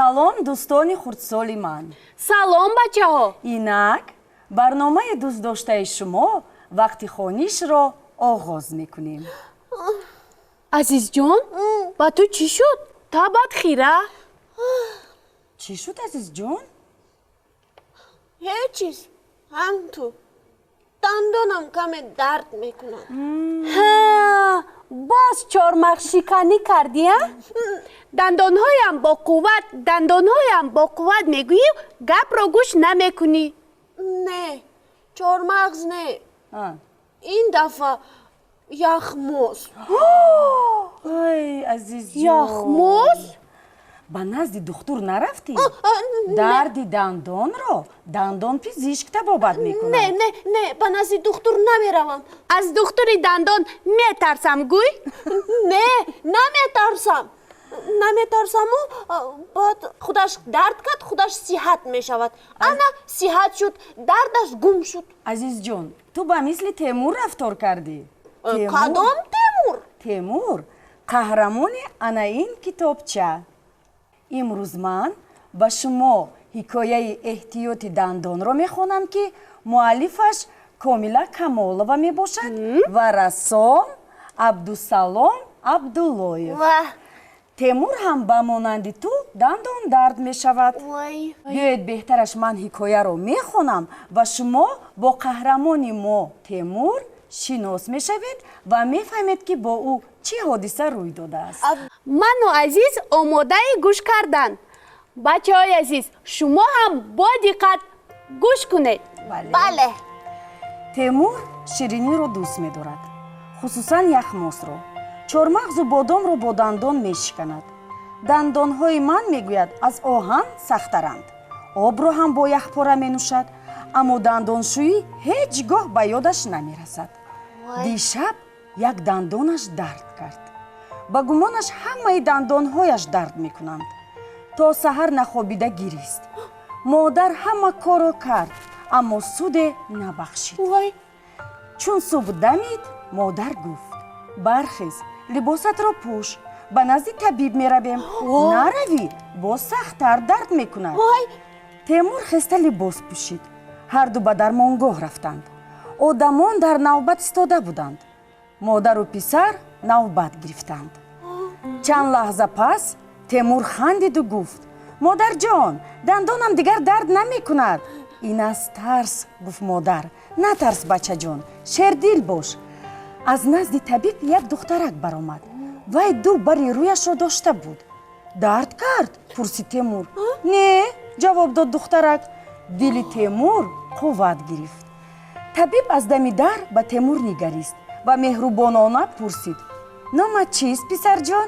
салом дӯстони хурдсоли ман. салом бачаҳо. Инак барномаи дӯстдоштаи шумо вақти хонишро оғоз мекунем. азизҷон, ба ту чӣ шуд? Табат хира? Чӣ шуд азизҷон? ҳеҷ чиз, ҳамту дандонам каме дард мекунад. ҳа, боз чормағзшиканӣ кардия? дандонҳоям бо қувват мегӯӣ, гапро гӯш намекунӣ. Не, чормағз не. Ин дафъа яхмоз. Ой, азизҷон. яхмоз? ба назди духтур нарафтӣ? Дарди дандонро дандонпизишк табобат мекунад. Не, ба назди духтур намеравам. аз духтури дандон метарсам гӯй? Не, наметарсаму баъд худаш дард кард, худаш сиҳат мешавад. Ана сиҳат шуд, дардаш гум шуд. Азизҷон, ту ба мисли Темур рафтор кардӣ. Кадом Темур? Темур қаҳрамони ана ин китобча. имрӯз ман ба шумо ҳикояи эҳтиёти дандонро мехонам ки муаллифаш Комила Камолова мебошад ва рассом Абдусалом Абдуллоев. Темур ҳам ба монанди ту дандон дард мешавад. биёед беҳтараш ман ҳикояро мехонам ва шумо бо қаҳрамони мо Темур шинос мешавед ва мефаҳмед ки бо ӯ чӣ ҳодиса рӯй додааст. ману азиз омодаи гӯш кардан. бачаҳои азиз, шумо ҳам бо диққат гӯш кунед. Бале. Темур шириниро дӯст медорад, хусусан яхмозро. чормағзу бодомро бо дандон мешиканад. дандонҳои ман мегӯяд аз оҳан сахтаранд. обро ҳам бо яхпора менӯшад, аммо дандоншӯӣ ҳеҷ гоҳ ба ёдаш намерасад. дишаб як дандонаш дард кард. ба гумонаш ҳамаи дандонҳояш дард мекунанд. то саҳар нахобида гирист. модар ҳама корро кард, аммо суде набахшид. чун субҳ дамид, модар гуфт: бархез, либосатро пӯш, ба назди табиб меравем. наравӣ, боз сахттар дард мекунад. темур хеста либос пӯшид. ҳарду ба дармонгоҳ рафтанд. одамон дар навбат истода буданд. модару писар навбат гирифтанд. чанд лаҳза пас темур хандиду гуфт: модарҷон, дандонам дигар дард намекунад. ин аз тарс, гуфт модар. натарс бачаҷон, шердил бош. аз назди табиб як духтарак баромад. вай ду бари рӯяшро дошта буд. дард кард? пурсид темур. не, ҷавоб дод духтарак. дили темур қувват гирифт. табиб аз дами дар ба темур нигарист ва меҳрубонона пурсид: номат чист, писарҷон?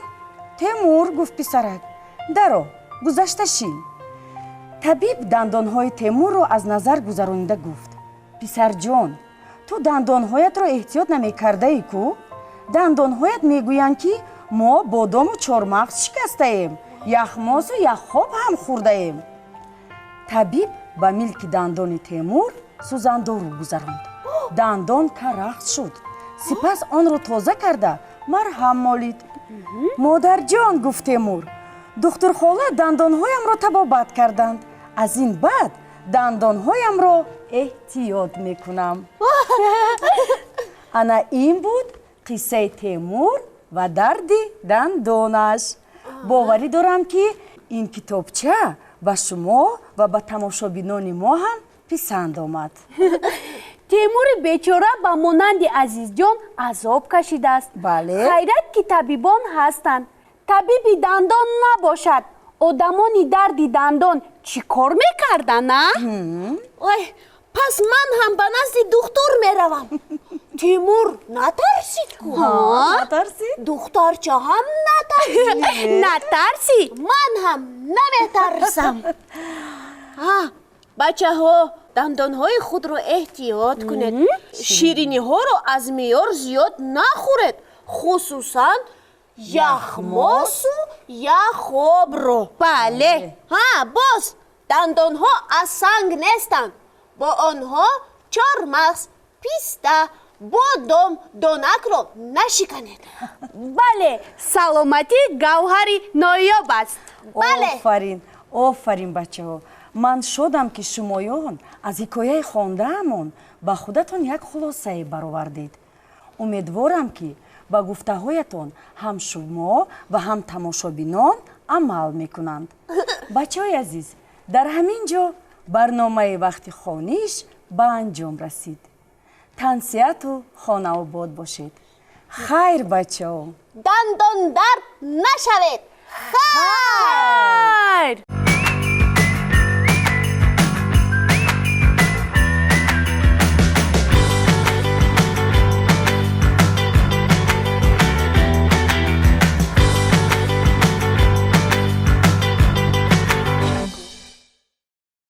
темур, гуфт писарак. даро, гузашта шин. табиб дандонҳои темурро аз назар гузаронида гуфт: писарҷон, ту дандонҳоятро эҳтиёт намекардаӣ ку? дандонҳоят мегӯянд ки мо бодому чормағз шикастаем, яхмозу яххоб ҳам хӯрдаем. табиб ба милки дандони темур сӯзандору гузаронд. дандон карахт шуд. сипас онро тоза карда марҳам молид. модарҷон, гуфт темур, духтурхола дандонҳоямро табобат карданд. аз ин баъд дандонҳоямро эҳтиёт мекунам. ана ин буд қиссаи темур ва дарди дандонаш. боварӣ дорам ки ин китобча ба шумо ва ба тамошобинони мо ҳам писанд омад. темури бечора ба монанди азизҷон азоб кашидааст. бале. хайрат ки табибон ҳастанд. табиби дандон набошад, одамони дарди дандон чӣ кор мекарданд? пас ман ҳам ба назди духтур меравам. Тимур натарсид ку? натарсид? духтарча ҳам натарсид? натарсид? ман ҳам наметарсам. бачаҳо, дандонҳои худро эҳтиёт кунед. шириниҳоро аз меъёр зиёд нахӯред, хусусан яхмосу яхобро. бале. боз дандонҳо аз санг нестанд. бо онҳо чормағз, писта, бодом, донакро нашиканед. бале, саломатӣ гавҳари ноёб аст. офарин, офарин бачаҳо. Ман шодам ки шумоён аз ҳикояи хондаамон ба худатон як хулосае баровардед. умедворам ки ба гуфтаҳоятон ҳам шумо ва ҳам тамошобинон амал мекунанд. бачаҳои азиз, дар ҳамин ҷо барномаи вақти хониш ба анҷом расид. тансиату хонаобод бошед. хайр бачаҳо. дандон дард нашавед. Хайр!